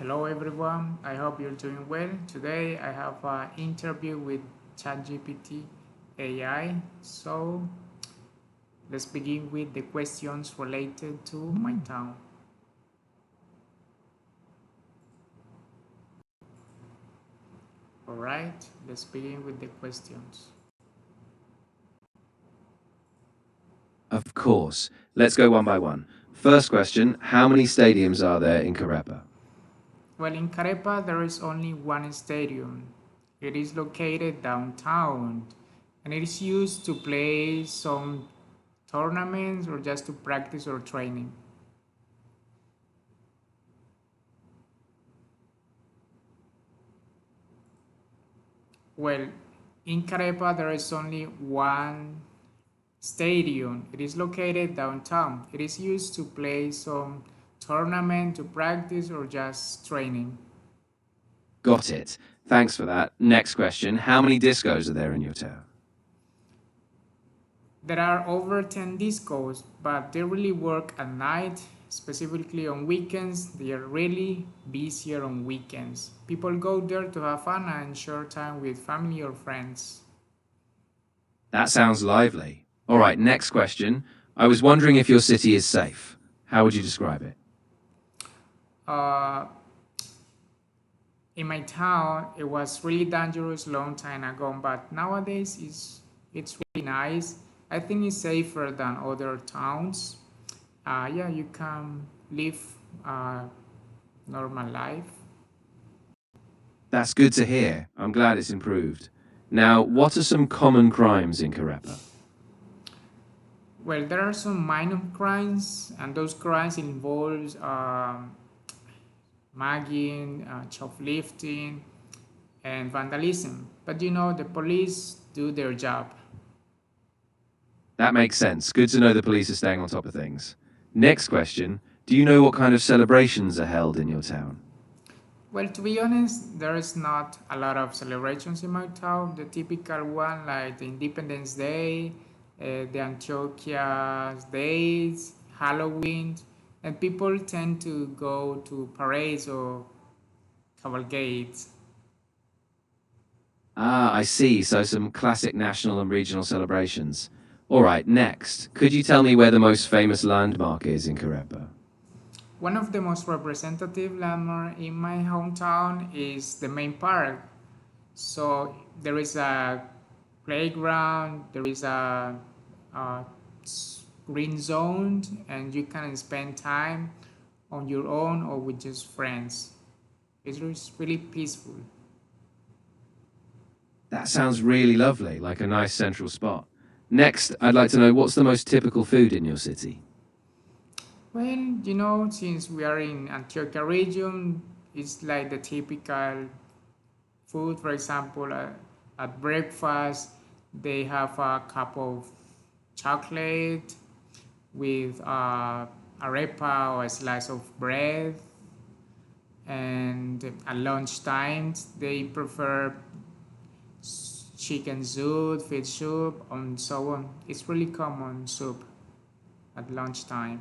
Hello everyone, I hope you're doing well. Today I have an interview with ChatGPT AI. So let's begin with the questions related to my town. Alright, let's begin with the questions. Of course. Let's go one by one. First question, how many stadiums are there in Carepa? Well, in Carepa there is only one stadium. It is located downtown and it is used to play some tournaments or just to practice or training. Well, in Carepa there is only one stadium. It is located downtown. It is used to play some tournament, to practice, or just training. Got it. Thanks for that. Next question, how many discos are there in your town? There are over 10 discos, but they really work at night, specifically on weekends. They are really busier on weekends. People go there to have fun and share time with family or friends. That sounds lively. All right, next question. I was wondering if your city is safe. How would you describe it? Uh, in my town, it was really dangerous long time ago, but nowadays it's really nice. I think it's safer than other towns. Yeah, you can live a normal life. That's good to hear. I'm glad it's improved. Now, what are some common crimes in Carepa? Well, there are some minor crimes, and those crimes involves mugging, shoplifting, and vandalism. But the police do their job. That makes sense. Good to know the police are staying on top of things. Next question, do you know what kind of celebrations are held in your town? Well, to be honest, there is not a lot of celebrations in my town. The typical one, like the Independence Day, the Antiochia's Days, Halloween, and people tend to go to parades or cavalcades. Ah, I see. So some classic national and regional celebrations. All right, next. Could you tell me where the most famous landmark is in Carepa? One of the most representative landmarks in my hometown is the main park. So there is a playground, there is a green zone, and you can spend time on your own or with just friends. It's really peaceful. That sounds really lovely, like a nice central spot. Next, I'd like to know what's the most typical food in your city? Well, since we are in Antioquia region, it's like the typical food. For example, at breakfast, they have a cup of chocolate with arepa or a slice of bread. And at lunch times, they prefer chicken soup, fish soup, and so on. It's really common soup at lunchtime.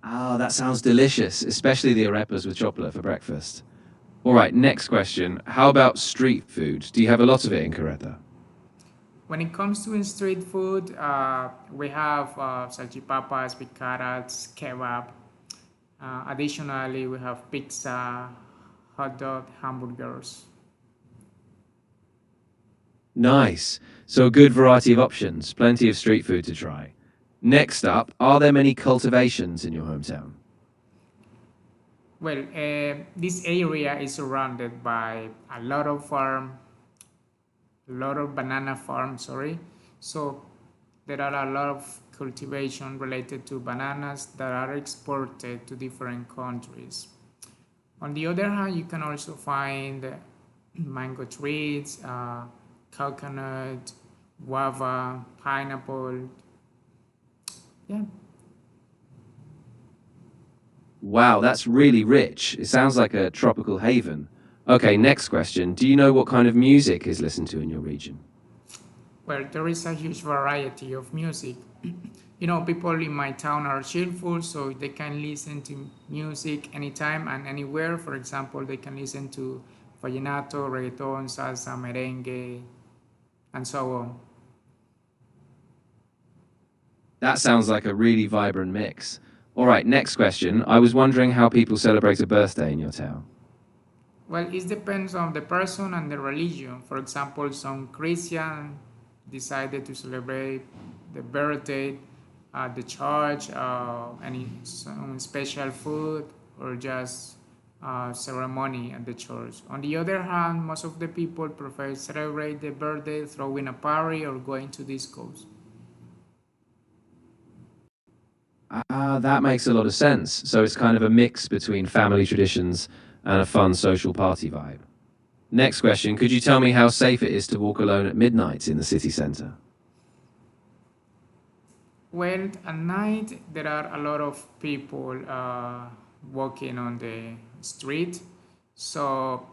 Ah, that sounds delicious, especially the arepas with chocolate for breakfast. All right, next question. How about street food? Do you have a lot of it in Carepa? When it comes to street food, we have salchipapas, picaras, kebab. Additionally, we have pizza, hot dog, hamburgers. Nice. So a good variety of options, plenty of street food to try. Next up, are there many cultivations in your hometown? Well, this area is surrounded by a lot of banana farms. Sorry, so there are a lot of cultivation related to bananas that are exported to different countries. On the other hand, you can also find mango trees, coconut, guava, pineapple. Yeah. Wow, that's really rich. It sounds like a tropical haven. Okay, next question. Do you know what kind of music is listened to in your region? Well, there is a huge variety of music. People in my town are cheerful, so they can listen to music anytime and anywhere. For example, they can listen to vallenato, reggaeton, salsa, merengue, and so on. That sounds like a really vibrant mix. All right, next question. I was wondering how people celebrate a birthday in your town. Well, it depends on the person and the religion. For example, some Christian decided to celebrate the birthday at the church, any some special food, or just ceremony at the church. On the other hand, most of the people prefer celebrate the birthday throwing a party or going to discos. Ah, that makes a lot of sense. So it's kind of a mix between family traditions and a fun social party vibe. Next question. Could you tell me how safe it is to walk alone at midnight in the city centre? Well, at night there are a lot of people walking on the street, so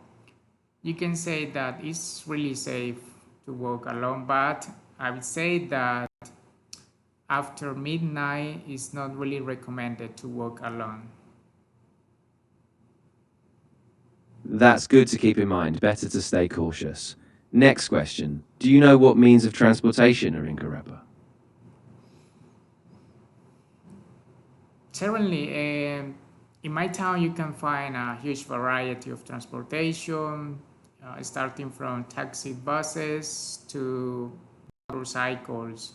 you can say that it's really safe to walk alone. But I would say that after midnight, it's not really recommended to walk alone. That's good to keep in mind. Better to stay cautious. Next question. Do you know what means of transportation are in Garepa? Certainly, in my town, you can find a huge variety of transportation, starting from taxi buses to motorcycles.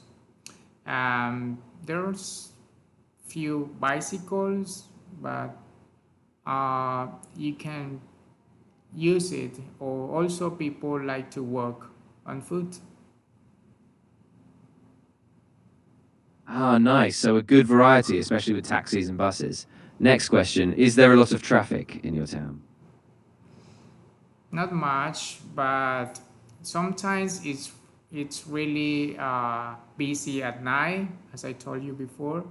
There's few bicycles, but you can use it. Or also, people like to walk on foot. Ah, nice. So a good variety, especially with taxis and buses. Next question. Is there a lot of traffic in your town? Not much, but sometimes it's really busy at night, as I told you before,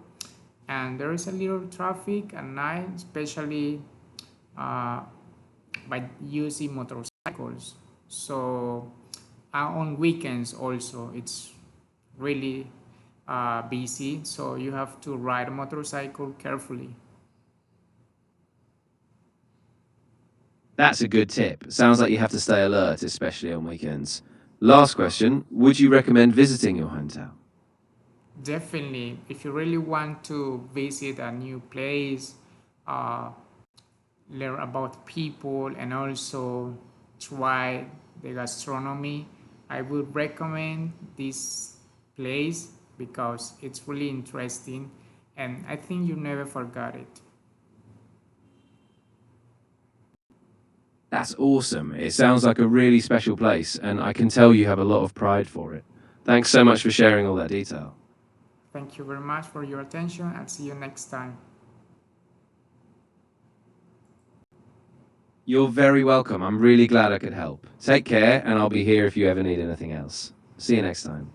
and there is a little traffic at night, especially uh, by using motorcycles. So on weekends also, it's really busy. So you have to ride a motorcycle carefully. That's a good tip. Sounds like you have to stay alert, especially on weekends. Last question. Would you recommend visiting your hometown? Definitely, if you really want to visit a new place, uh, learn about people, and also try the gastronomy, I would recommend this place because it's really interesting and I think you never forgot it. That's awesome. It sounds like a really special place, and I can tell you have a lot of pride for it. Thanks so much for sharing all that detail. Thank you very much for your attention and see you next time. You're very welcome. I'm really glad I could help. Take care, and I'll be here if you ever need anything else. See you next time.